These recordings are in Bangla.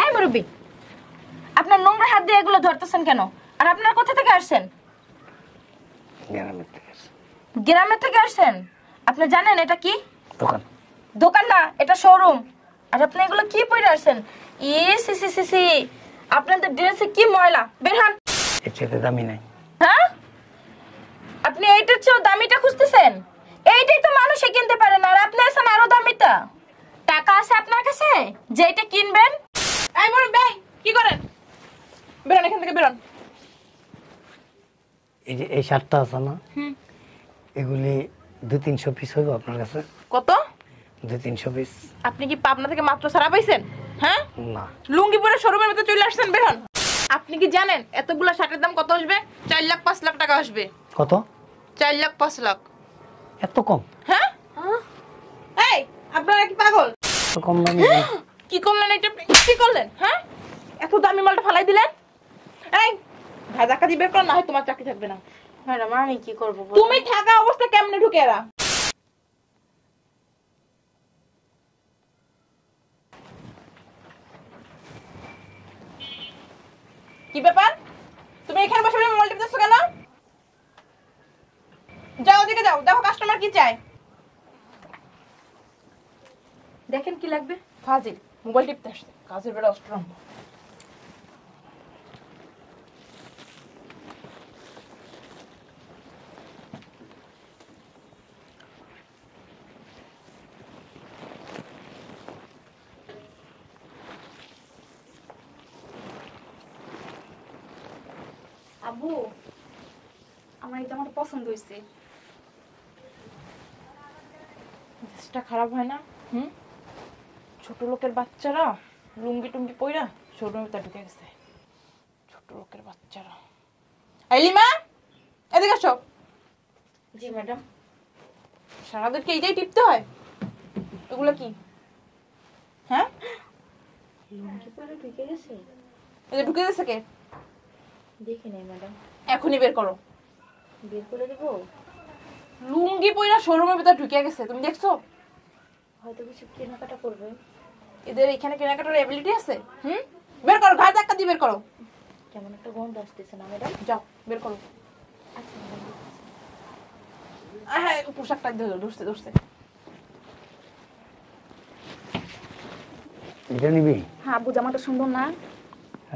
এই মুরব্বি, আপনার নোংরা হাত দিয়ে এগুলো ধরতেছেন কেন? আর আপনার কোথা থেকে আসছেন? গ্রামের থেকে আসছেন? আপনি জানেন এটা কি? দোকান। দোকান না, এটা শোরুম। আর আপনি এগুলো কি পরে আসছেন? সি সি সি সি, আপনাদের ড্রেসে কি ময়লা! বের হন। এর চেয়ে দামি নাই। হ্যাঁ, আপনি এইটার চেয়েও দামিটা খুঁজতেছেন? এইটাই তো মানুষে কিনতে পারে না, আর আপনি আছেন আরো দামিটা। টাকা আছে আপনার কাছে যে এটা কিনবেন? এই মুরব্বি, কি করেন? বেরোন এখান থেকে, বেরোন। এই যে এই শার্টটা আছে না, এগুলি 200-300 পিস হইব আপনার কাছে? কত? 200-300 পিস। আপনি কি পাবনা থেকে মাত্র ছাড়া পাইছেন? হ্যাঁ, না। লুঙ্গি পরে শোরুমের ভিতরে চলে আসছেন, বেরোন। আপনি কি জানেন এতগুলা শার্টের দাম কত আসবে? 4 লাখ 5 লাখ টাকা আসবে। কত? 4 লাখ 5 লাখ। এত কম? হ্যাঁ, এই আপনারা কি পাগল? এত কম দামে? কি করলেন এটা? কি করলেন? হ্যাঁ, এত দামি মালটা ফালাই দিলেন। এই ভাজা কাজি বের কর, না হয় তোমার চাকরি থাকবে না। ম্যাডাম আমি কি করব? তুমি থাকা অবস্থা কেমনে ঢুকে এরা? কি ব্যাপার? তুমি এখানে বসে বসে মোবাইল টিপতেছো কেন? যাও ওদিকে যাও, দেখো কাস্টমার কি চায়। দেখেন কি লাগবে। ফাজিল, মোবাইল টিপতে আসছে, কাজের বেলা অষ্টরম্ভ। আব্বু, আমার এই জামাটা পছন্দ হয়েছে। দেশটা খারাপ হয় না? ছোট লোকের বাচ্চারা লুঙ্গি টুঙ্গি পইরা শোরুমের ভিতরে ঢুকে গেছে। ছোট লোকের বাচ্চারা। আইলিমা, এদিকে আসো। জি ম্যাডাম। সারাদিনকে এইটাই টিপতে হয়? এগুলো কি? হ্যাঁ, লুঙ্গি পরে ঢুকে গেছে? এই ঢুকে গেছে কে? দেখি নাই ম্যাডাম। এখনই বের করো। বের করে দেব? লুঙ্গি পইরা শোরুমের ভিতরে ঢুকে গেছে, তুমি দেখছো? হয়তো কিছু কেনাকাটা করবে। এদের এখানে কেনাকাটার এবিলিটি আছে? বের করো, ঘাড় ধাক্কা দিয়ে বের করো। কেমন একটা গন্ধ আসতেছে না ম্যাডাম? যাও বের করো। আচ্ছা ম্যাডাম। হ্যাঁ, পোশাকটা ধরছে ধরছে। এটা নিবি? হ্যাঁ আব্বু, জামাটা সুন্দর না?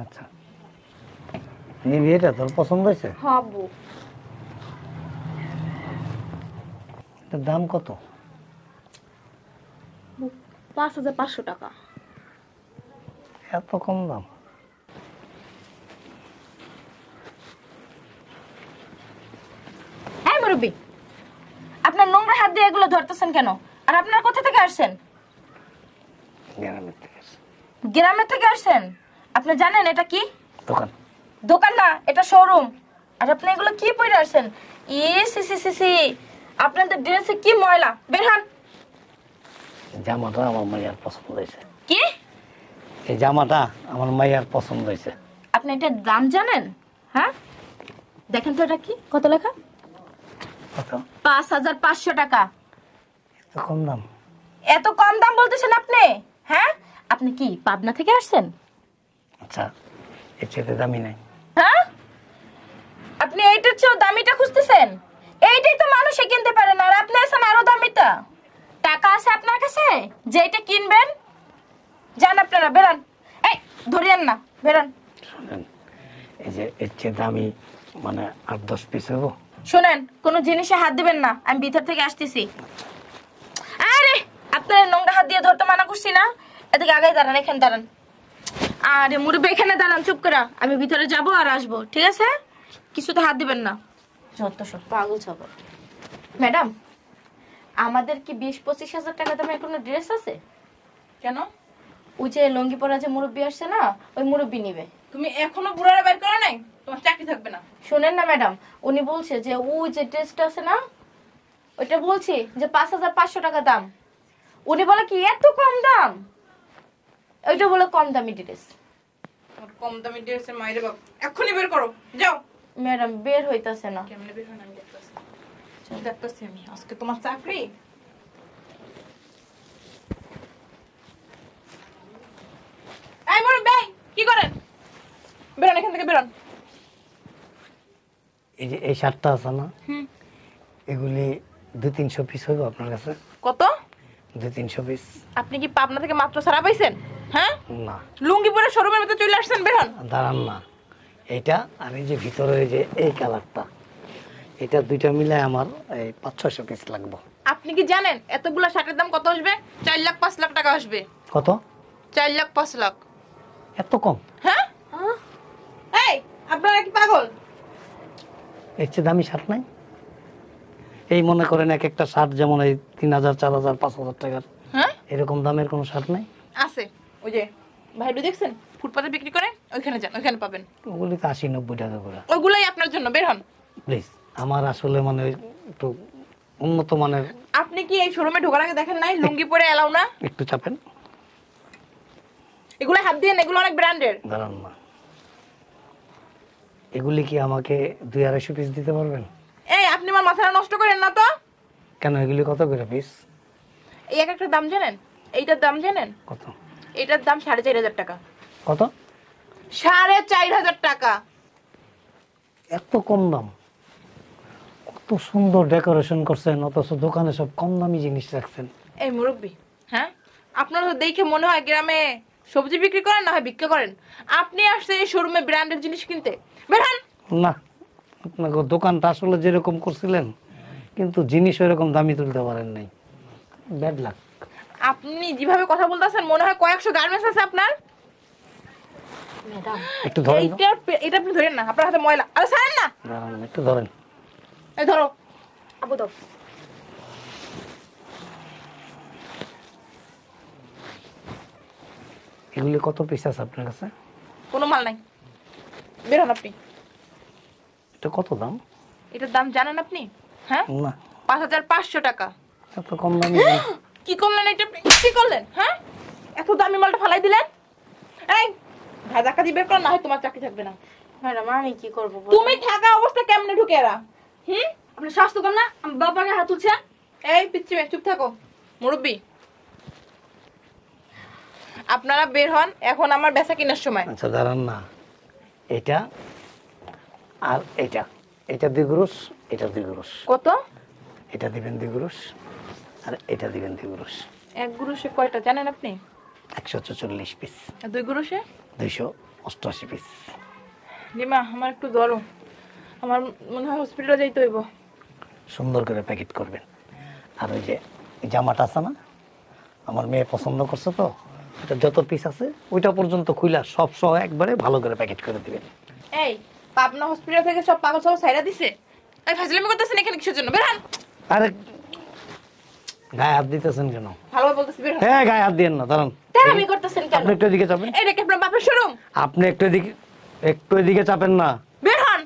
আচ্ছা নিবি, এটা তোর পছন্দ হয়েছে? হ্যাঁ আব্বু। এটার দাম কত? 5500 টাকা। এত কম দাম? এই মুরব্বি, আপনার নোংরা হাত দিয়ে এগুলো ধরতেছেন কেন? আর আপনার কোথা থেকে আসছেন? গ্রামের থেকে। গ্রামের থেকে আসছেন? আপনি জানেন এটা কি? দোকান। দোকান না, এটা শোরুম। আর আপনি এগুলো কি পরে আসছেন? সি সি সি সি, আপনাদের ড্রেসে কি ময়লা! বের হন। জামাটা আমার মাইয়ার পছন্দ হয়েছে। কি? এই জামাটা আমার মাইয়ার পছন্দ হয়েছে। আপনি এটার দাম জানেন? হ্যাঁ, দেখেন তো এটা কি, কত লেখা? কত? 5500 টাকা। এত কম দাম? এত কম দাম বলতেছেন আপনি? হ্যাঁ, আপনি কি পাবনা থেকে আসছেন? আচ্ছা এর চেয়ে দামি নাই। হ্যাঁ, আপনি এইটার চেয়েও দামিটা খুঁজতেছেন? এইটাই তো মানুষে কিনতে পারে না, আর আপনি আছেন আরো দামিটা। টাকা আছে আপনার কাছে যে এটা কিনবেন? যান আপনারা, বেরান। এই ধরিয়েন না, বেরান। শোনেন, এই যে এর চেয়ে দামি মানে 8-10 পিস হবো। শোনেন, কোনো জিনিসে হাত দিবেন না, আমি ভিতর থেকে আসতেছি। আরে আপনার নোংরা হাত দিয়ে ধরতে মানা করছি না? এদিকে আগে দাঁড়ান, এখানে দাঁড়ান। আরে মুরব্বি, এখানে দাঁড়ান, চুপ করে। আমি ভিতরে যাব আর আসবো, ঠিক আছে? কিছুতে হাত দিবেন না, যত সব পাগল ছাগল। ম্যাডাম, আমাদের কি 20-25 হাজার টাকা দামের কোনো ড্রেস আছে? কেন? ওই যে লঙ্গি পরা যে মুরব্বি আসছে না, ওই মুরব্বি নিবে। তুমি এখনো বুড়ারা বের করো নাই? তোমার চাকরি থাকবে না। শোনেন না ম্যাডাম, উনি বলছে যে ওই যে ড্রেসটা আছে না, ওইটা বলছি যে 5500 টাকা দাম। উনি বলে কি এত কম দাম? ওইটা বলে কম দামি ড্রেস। কম দামি ড্রেসের মাইরে বাপ, এখনই বের করো, যাও। ম্যাডাম বের হইতাছে না। কেমনে বের হয় না আমি দেখতেছি। দেখতেছি আমি আজকে তোমার চাকরি। এই মুরব্বি, বেরোন। এই যে এই শার্টটা আছে না, হুম। এগুলি 200-300 পিস হইব আপনার কাছে? কত? 200-300 পিস। আপনি কি পাবনা থেকে মাত্র ছাড়া পাইছেন? হ্যাঁ, না লুঙ্গি পরে শোরুমের মধ্যে চলে আসছেন, বেরোন। দাঁড়ান না, এটা আর এই যে ভিতরে এই যে এই কালারটা, এটা দুইটা মিলে আমার এই 500-600 পিস লাগবে। আপনি কি জানেন এতগুলা শার্টের দাম কত আসবে? 4 লাখ 5 লাখ টাকা আসবে। কত? 4 লাখ 5 লাখ। এত কম? হ্যাঁ, এই আপনারা কি পাগল? এর চেয়ে দামি শার্ট নাই? এই মনে করেন এক একটা শার্ট যেমন এই 3000, 4000, 5000 টাকার, হ্যাঁ এরকম দামের কোনো শার্ট নাই? আছে, ওই যে ভাইডু দেখছেন ফুটপাতে বিক্রি করে, ওইখানে যান, ওইখানে পাবেন। ওগুলি তো 80-90 টাকা করে। ওইগুলাই আপনার জন্য, বের হন। প্লিজ, আমার আসলে মানে ওই একটু উন্নত মানের। আপনি কি এই শোরুমে ঢোকার আগে দেখেন নাই লুঙ্গি পরে এলাও না? একটু চাপেন। এগুলো হাত দিয়ে এগুলো অনেক ব্র্যান্ডের। দাঁড়ান না, এগুলি কি আমাকে 200-250 পিস দিতে পারবেন? এই আপনি আমার মাথাটা নষ্ট করেন না তো। কেন, এগুলি কত করে পিস? এই এক একটা দাম জানেন? এইটার দাম জানেন কত? এইটার দাম 4500 টাকা। কত? 4500 টাকা। এত কম দাম? কত সুন্দর ডেকোরেশন করছেন, অথচ দোকানে সব কম দামি জিনিস রাখছেন। এই মুরব্বি, হ্যাঁ আপনার তো দেখে মনে হয় গ্রামে সবজি বিক্রি করেন, না হয় ভিক্ষা করেন। আপনি আসছেন এই শোরুমে ব্র্যান্ডের জিনিস কিনতে, বের হন। না, আপনাকে দোকানটা আসলে যেরকম করছিলেন, কিন্তু জিনিস ওইরকম দামি তুলতে পারেন নাই। Bad luck. আপনি যেভাবে কথা বলতেছেন মনে হয় কয়েকশো গার্মেন্টস আছে আপনার। ম্যাডাম একটু ধরেন তো। এটা আপনি ধরেন না, আপনার হাতে ময়লা। আরে ছাড়েন না। দাঁড়ান, একটু ধরেন। এই ধরো আবু দাও। এগুলি কত পিস আছে আপনার কাছে? কোনো মাল নাই, বের হন আপনি। এটা কত দাম? এটার দাম জানেন আপনি? হ্যাঁ, না, 5500 টাকা। এত কম দামি। কি করলেন এটা? কি করলেন? হ্যাঁ, এত দামি মালটা ফালাই দিলেন। এই ভাজা কাজি বের কর, না হয় তোমার চাকরি থাকবে না। ম্যাডাম আমি কি করবো? তুমি থাকা অবস্থা কেমনে ঢুকে এরা? আপনার স্বাস্থ্য কম না? বাবাকে হাত তুলছে। এই পিচ্ছি মেয়ে, চুপ থাকো। মুরব্বি, আপনারা বের হন, এখন আমার বেচা কেনার সময়। আচ্ছা দাঁড়ান না, এটা আর এটা, এটা 2 গ্রুশ, এটা 2 গ্রুশ। কত? এটা দিবেন 2 গ্রুশ, আর এটা দিবেন 2 গ্রুশ। এক গুরুষে কয়টা জানেন আপনি? 144 পিস। আর দুই গুরুষে? 288 পিস। রিমা আমার একটু ধরো, আমার মনে হয় হসপিটালে যাইতে হইব। সুন্দর করে প্যাকেট করবেন। আর ওই যে জামাটা আছে না, আমার মেয়ে পছন্দ করছে, তো এটা যত পিস আছে ওইটা পর্যন্ত খুইলা সব সহ একবারে ভালো করে প্যাকেট করে দিবেন। এই পাবনা হসপিটাল থেকে সব পাগল সব সাইরা দিছে। এই ফাজলামি করতেছেন এখানে কিসের জন্য? বের হন। আরে গায়ে হাত দিতেছেন কেন? ভালোভাবে বলতেছি, বের হন। হ্যাঁ, গায়ে হাত দিয়েন না, দাঁড়ান। তেরামি করতেছেন কেন? আপনি একটু এদিকে চাপেন। এটা কি আপনার বাপের শোরুম? আপনি একটু এদিকে চাপেন না, বের হন।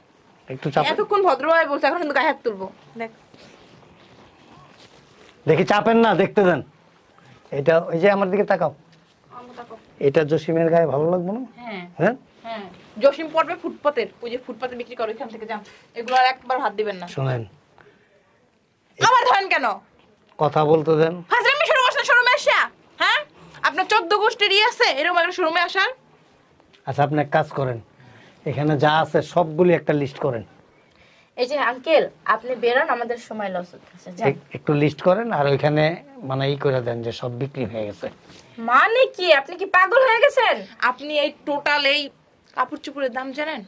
একটু চাপেন। এতক্ষণ ভদ্রভাবে বলছে, এখন কিন্তু গায়ে হাত তুলবো। দেখ দেখি চাপেন না, দেখতে দেন। এটা ওই যে আমার দিকে তাকাও, এটা জসিমের গায়ে ভালো লাগবে না? হ্যাঁ হ্যাঁ, হ্যাঁ, জসিম পড়বে ফুটপাতের, ওই যে ফুটপাতে বিক্রি করে, ওইখান থেকে যান। এগুলো আর একবার হাত দিবেন না। শোনেন, আবার ধরেন কেন? কথা বলতে দেন। হাজরামি শুরু করছেন শোরুমে আসা? হ্যাঁ, আপনার 14 গোষ্ঠীর আছে এরকম একটা শোরুমে আসার? আচ্ছা, আপনি এক কাজ করেন, এখানে যা আছে সবগুলি একটা লিস্ট করেন। এই যে আঙ্কেল আপনি বেরোন, আমাদের সময় লস হচ্ছে। একটু লিস্ট করেন, আর ওইখানে মানে ই করে দেন যে সব বিক্রি হয়ে গেছে। মানে কি, আপনি কি পাগল হয়ে গেছেন? আপনি এই টোটাল এই কাপড় চোপড়ের দাম জানেন?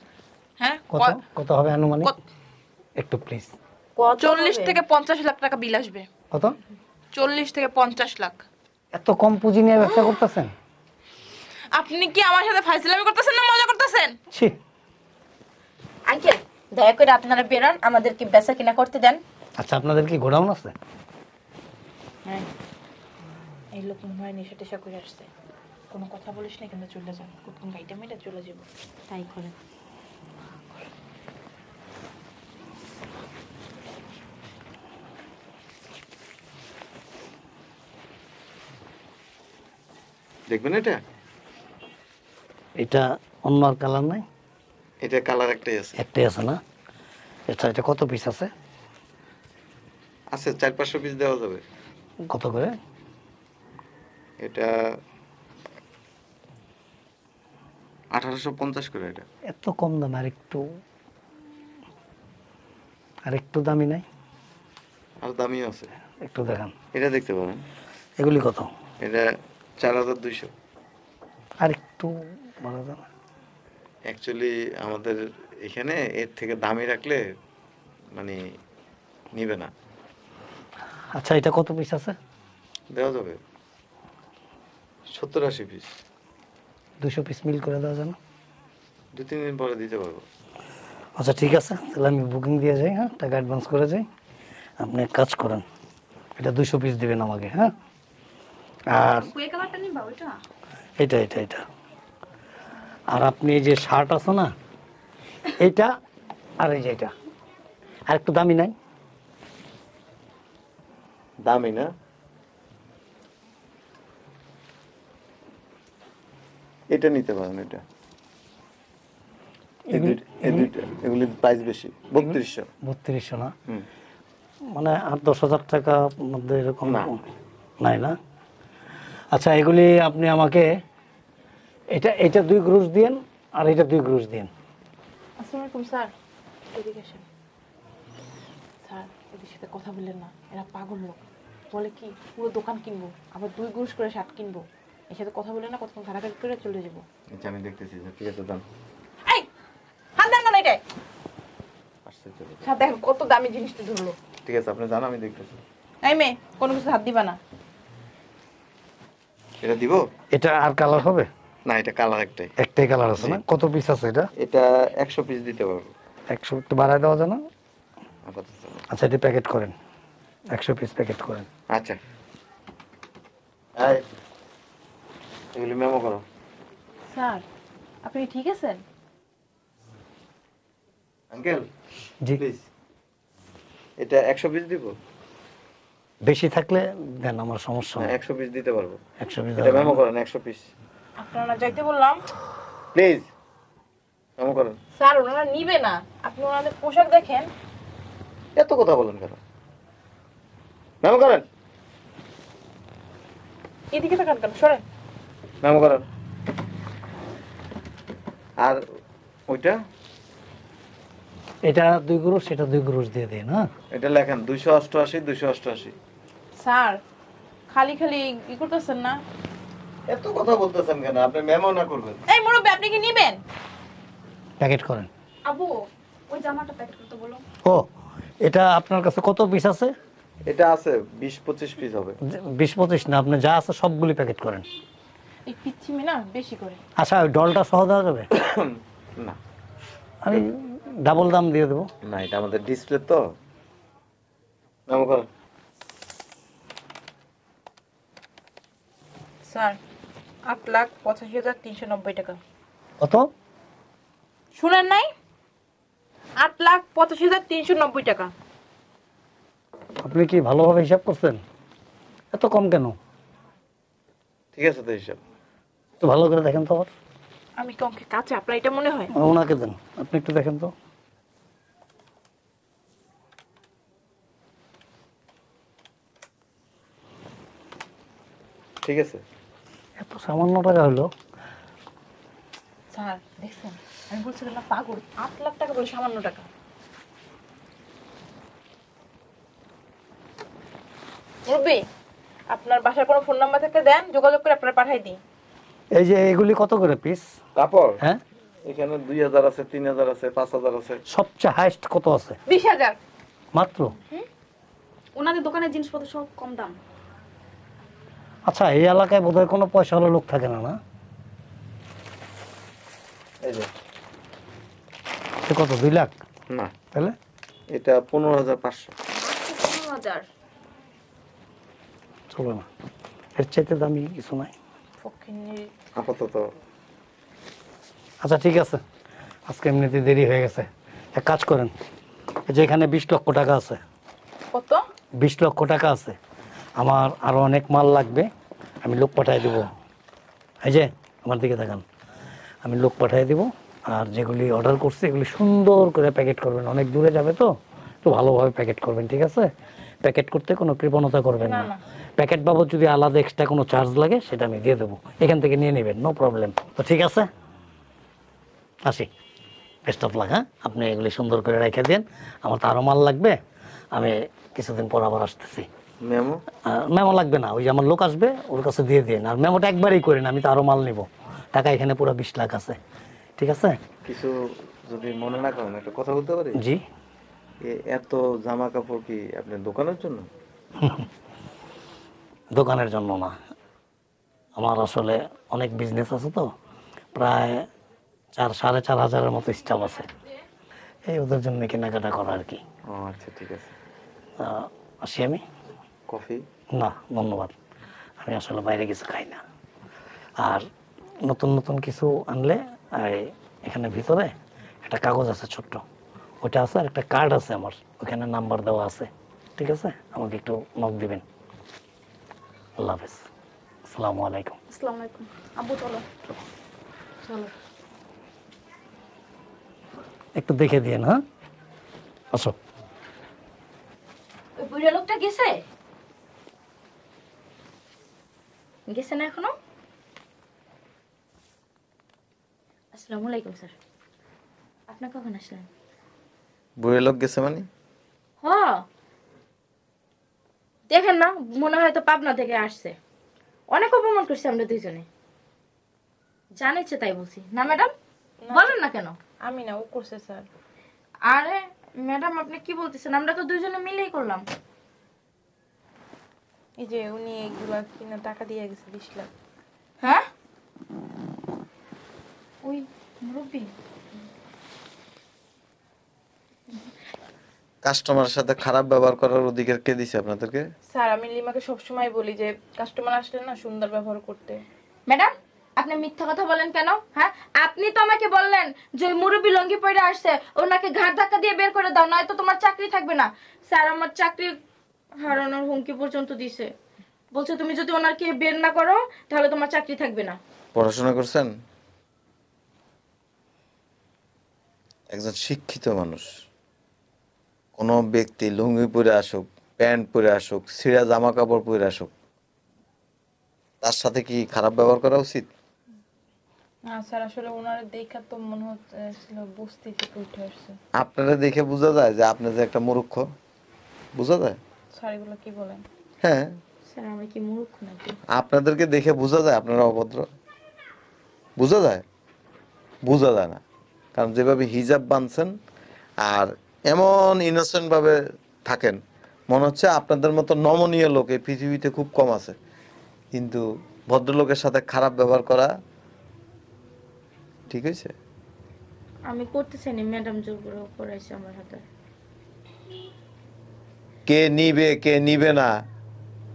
হ্যাঁ, কত কত হবে আনুমানিক? কত? একটু প্লিজ। 40 থেকে 50 লাখ টাকা বিল আসবে। কত? 40 থেকে 50 লাখ। এত কম পুঁজি নিয়ে ব্যবসা করতেছেন? আপনি কি আমার সাথে ফাইজলামি করতেছেন না মজা করতেছেন? ছি। আঙ্কেল দয়া করে আপনারা বেরোন, আমাদেরকে বেচা কিনা করতে দেন। আচ্ছা, আপনাদের কি গোডাউন আছে? হ্যাঁ, এই লোক মনে হয় নেশা টেশা করে আসছে। কোনো কথা বলিস না, কিন্তু চলে যান। কোন গাইটা মেয়েটা চলে যাবো। তাই করেন। দেখবেন এটা? এটা অন্য আর কালার নাই? এটা কালার একটাই আছে। একটাই আছে না? আচ্ছা, এটা কত পিস আছে? আছে 400-500 পিস দেওয়া যাবে। কত করে? এটা 1850 করে এটা। এত কম দাম, আর একটু দামি নাই? আর দামিও আছে, একটু দেখান। এটা দেখতে পারেন। এগুলি কত? এটা 4200। আর একটু ভালো দাম। অ্যাকচুয়ালি আমাদের এখানে এর থেকে দামি রাখলে মানে নিবে না। আচ্ছা, এটা কত পিস আছে? দেওয়া যাবে 70-80 পিস। 200 পিস মিল করে দেওয়া যায় না? 2-3 দিন পরে দিতে পারবো। আচ্ছা ঠিক আছে, তাহলে আমি বুকিং দিয়ে যাই। হ্যাঁ, টাকা অ্যাডভান্স করে যাই। আপনি এক কাজ করেন, এটা 200 পিস দিবেন আমাকে। হ্যাঁ, আর কুয়ে কালারটা নিবা ওইটা? এটা আর আপনি এই যে শার্ট আছে না, এইটা আর এই যে এটা আর একটু দামি নাই? দামি না, এটা নিতে পারেন। এটা এগুলি প্রাইস বেশি, 3200। 3200 না? হুম। মানে 8-10 হাজার টাকার মধ্যে এরকম না। নাই না? আচ্ছা, এগুলি আপনি আমাকে এটা 2 গ্রুশ দিন আর এটা 2 গ্রুশ দিন। আসসালামু আলাইকুম স্যার, এদিকে আসেন। স্যার, এদের সাথে কথা বললেন না, এরা পাগল লোক। বলে কি পুরো দোকান কিনবো, আবার 2 গ্রুশ করে শার্ট কিনবো। এর সাথে কথা বললেন না, কতক্ষণ ঘাটাঘাটি করে চলে যাবো। আচ্ছা আমি দেখতেছি। ঠিক আছে, দাম এই হাত দেন না এটাই। আসছে, চলো। স্যার দেখেন কত দামি জিনিসটা ধরলো। ঠিক আছে, আপনি জান, আমি দেখতেছি। এই মেয়ে, কোনো কিছু হাত দিবা না। এটা দিব এটা আর কালার হবে? না, এটা কালার একটাই কালার আছে না? কত পিস আছে এটা? এটা 100 পিস দিতে পারবো 100 একটু বাড়ায় দেওয়া যায় না? আপাতত। আচ্ছা, এটা প্যাকেট করেন, 100 পিস প্যাকেট করেন। আচ্ছা, এই এগুলি মেমো করো। স্যার, আপনি ঠিক আছেন? Uncle G. প্লিজ, এটা 100 পিস দিব? বেশি থাকলে দেন, আমার সমস্যা নেই। 100 পিস দিতে পারবো। 100 পিস এটা মেমো করেন, 100 পিস আপনারা যাইতে বললাম। প্লিজ, মেমো করেন। স্যার, ওনারা নিবে না। আপনি ওনাদের পোশাক দেখেন। এত কথা বলেন কেন? মেমো করেন, এদিকে তাকান কেন, সরেন। মেমো করেন। আর ওইটা এটা 2 গ্রুশ, এটা 2 গ্রুশ দিয়ে দিন। হ্যাঁ, এটা লেখেন 288। স্যার, খালি খালি ই করতেছেন না। এত কথা বলতেছেন কেন? আপনি মেমো না করবেন। এই মুরব্বি, আপনি কি নিবেন? প্যাকেট করেন। আবু, ওই জামাটা প্যাকেট করতে বলো। ও, এটা আপনার কাছে কত পিস আছে? এটা আছে 20-25 পিস হবে। 20-25 না, আপনি যা আছে সবগুলি প্যাকেট করেন। এই পিচ্ছিমি না বেশি করে। আচ্ছা, ওই ডলটা সহ দেওয়া যাবে? না আমি ডাবল দাম দিয়ে দেবো। না, এটা আমাদের ডিসপ্লে তো। মেমো করেন। স্যার, 8,85,390 টাকা। কত? শুনেন নাই? 8,85,390 টাকা। আপনি কি ভালোভাবে হিসাব করছেন? এত কম কেন? ঠিক আছে তো, হিসাব একটু ভালো করে দেখেন তো আবার। আমি কি অঙ্কে কাছে, আপনার এটা মনে হয়? ওনাকে দেন, আপনি একটু দেখেন তো। ঠিক আছে। এত সামান্য টাকা হলো? স্যার দেখছেন, আমি বলছিলাম না পাগল। 8 লাখ টাকা বলে সামান্য টাকা। মুরব্বি, আপনার বাসার কোনো ফোন নাম্বার থাকলে দেন, যোগাযোগ করে আপনারা পাঠাই দিই। এই যে এগুলি কত করে পিস? কাপড় হ্যাঁ, এখানে 2000 আছে, 3000 আছে, 5000 আছে। সবচেয়ে হাইস্ট কত আছে? 20,000 মাত্র? ওনাদের দোকানের জিনিসপত্র সব কম দাম। আচ্ছা, এই এলাকায় বোধহয় কোনো পয়সাওয়ালা লোক থাকে না, না? এই যে সে কত, 2 লাখ? না, তাহলে এটা 15,500। 15,000। চলো না, এর চাইতে দামি কিছু নাই। ফকিন্নির। আপাতত আচ্ছা ঠিক আছে, আজকে এমনিতে দেরি হয়ে গেছে। এক কাজ করেন, এই যে এখানে 20 লক্ষ টাকা আছে। কত? 20 লক্ষ টাকা আছে। আমার আরো অনেক মাল লাগবে, আমি লোক পাঠিয়ে দেবো। এই যে আমার দিকে দেখান, আমি লোক পাঠিয়ে দেবো। আর যেগুলি অর্ডার করছি এগুলি সুন্দর করে প্যাকেট করবেন, অনেক দূরে যাবে তো, একটু ভালোভাবে প্যাকেট করবেন, ঠিক আছে? প্যাকেট করতে কোনো কৃপণতা করবেন না। প্যাকেট বাবদ যদি আলাদা এক্সট্রা কোনো চার্জ লাগে সেটা আমি দিয়ে দেবো, এখান থেকে নিয়ে নেবেন, নো প্রবলেম। তো ঠিক আছে, আসি, বেস্ট অফ লাক। হ্যাঁ, আপনি এগুলি সুন্দর করে রেখে দেন, আমার তো আরও মাল লাগবে, আমি কিছুদিন পর আবার আসতেছি। মেমো মেমো লাগবে না, ওই যে আমার লোক আসবে ওর কাছে দিয়ে দিন, আর মেমোটা একবারই করেন, আমি তো আরও মাল নিব, টাকা এখানে পুরো 20 লাখ আছে, ঠিক আছে? কিছু যদি মনে না করেন একটা কথা বলতে পারি? জি। এত জামা কাপড় কি আপনার দোকানের জন্য? দোকানের জন্য না, আমার আসলে অনেক বিজনেস আছে তো, প্রায় 4,500 মতো স্টাফ আছে, এই ওদের জন্য কেনাকাটা করা আর কি। ও আচ্ছা, ঠিক আছে। আসি আমি। কফি? না ধন্যবাদ, আমি আসলে বাইরে কিছু খাই না। আর নতুন নতুন কিছু আনলে এখানে ভিতরে একটা কাগজ আছে ছোট্ট, ওইটা আছে, আর একটা কার্ড আছে আমার, ওখানে নাম্বার দেওয়া আছে, ঠিক আছে? আমাকে একটু নক দিবেন। আল্লাহ হাফেজ, আসসালামু আলাইকুম। আসসালামু আলাইকুম। আব্বু চলো। চলো। একটু দেখে দিন। হ্যাঁ, আসো। ওই বুড়া লোকটা গেছে? গেছে না এখনো? আসসালামু আলাইকুম স্যার। আপনি কখন আসলেন? বুড়ে লোক গেছে মানে? হ্যাঁ, দেখেন না, মনে হয় তো পাবনা থেকে আসছে। অনেক অপমান করছে আমরা দুইজনে, জানিচ্ছে তাই বলছি না ম্যাডাম? বলেন না কেন? আমি না, ও করছে স্যার। আরে ম্যাডাম, আপনি কি বলতেছেন? আমরা তো দুইজনে মিলেই করলাম। এই যে উনি এগুলা কিনা টাকা দিয়ে গেছে 20 লাখ। হ্যাঁ, ওই মুরব্বী। কাস্টমারের সাথে খারাপ ব্যবহার করার অধিকার কে দিছে আপনাদেরকে? স্যার, আমি লিমাকে সবসময় বলি যে কাস্টমার আসলে না সুন্দর ব্যবহার করতে। ম্যাডাম, আপনি মিথ্যা কথা বলেন কেন? হ্যাঁ, আপনি তো আমাকে বললেন যে ওই মুরব্বী লঙ্গি পরে আসছে, ওনাকে ঘাট ধাক্কা দিয়ে বের করে দাও, নয়তো তোমার চাকরি থাকবে না। স্যার, আমার চাকরি হারানোর হুমকি পর্যন্ত দিছে, বলছে তুমি যদি ওনাকে বের না করো তাহলে তোমার চাকরি থাকবে না। পড়াশোনা করছেন? একজন শিক্ষিত মানুষ, কোনো ব্যক্তি লুঙ্গি পরে আসুক, প্যান্ট পরে আসুক, ছিঁড়া জামা কাপড় পরে আসুক, তার সাথে কি খারাপ ব্যবহার করা উচিত? না স্যার, আসলে ওনার দেখা তো মনে হচ্ছিল বস্তি থেকে উঠে আসছে। আপনারা দেখে বোঝা যায় যে আপনি যে একটা মূর্খ, বোঝা যায়? স্যার, এগুলো কি বলেন? হ্যাঁ, স্যার, আমি কি মূর্খ নাকি? আপনাদেরকে দেখে বোঝা যায় আপনারা অভদ্র? বোঝা যায়? বোঝা যায় না, কারণ যেভাবে হিজাব বাঁধছেন আর এমন ইনোসেন্ট ভাবে থাকেন, মনে হচ্ছে আপনাদের মতো নমনীয় লোক এই পৃথিবীতে খুব কম আছে। কিন্তু ভদ্রলোকের সাথে খারাপ ব্যবহার করা ঠিক হয়েছে? আমি করতে চাইনি, ম্যাডাম জোর করে করাইছে আমার হাতে। কে নিবে কে নিবে না,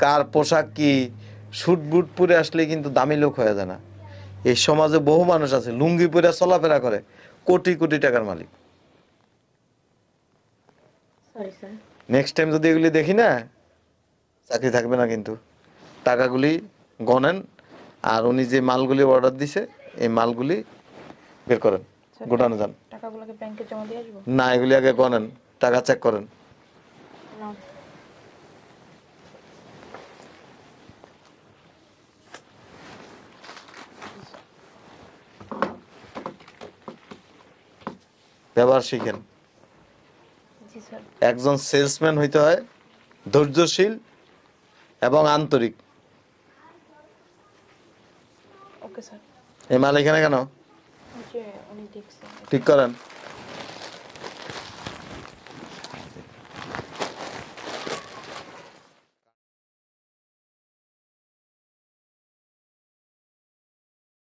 কার পোশাক কি, শুট বুট পরে আসলে কিন্তু দামি লোক হয়ে যায় না। এই সমাজে বহু মানুষ আছে লুঙ্গি পরে চলাফেরা করে, কোটি কোটি টাকার মালিক। Sorry sir. নেক্সট টাইম যদি এগুলি দেখি না, চাকরি থাকবে না কিন্তু। টাকাগুলি গনেন, আর উনি যে মালগুলি অর্ডার দিছে এই মালগুলি বের করেন, গোটানো যান। টাকাগুলোকে ব্যাংকে জমা দিয়ে আসবো? না, এগুলি আগে গনেন, টাকা চেক করেন। না, ব্যবহার শিখেন। জি স্যার। একজন সেলসম্যান হইতে হয় ধৈর্যশীল এবং আন্তরিক। Okay sir. এই মাল এখানে কেন? ওই যে উনি দেখছে। ঠিক করেন।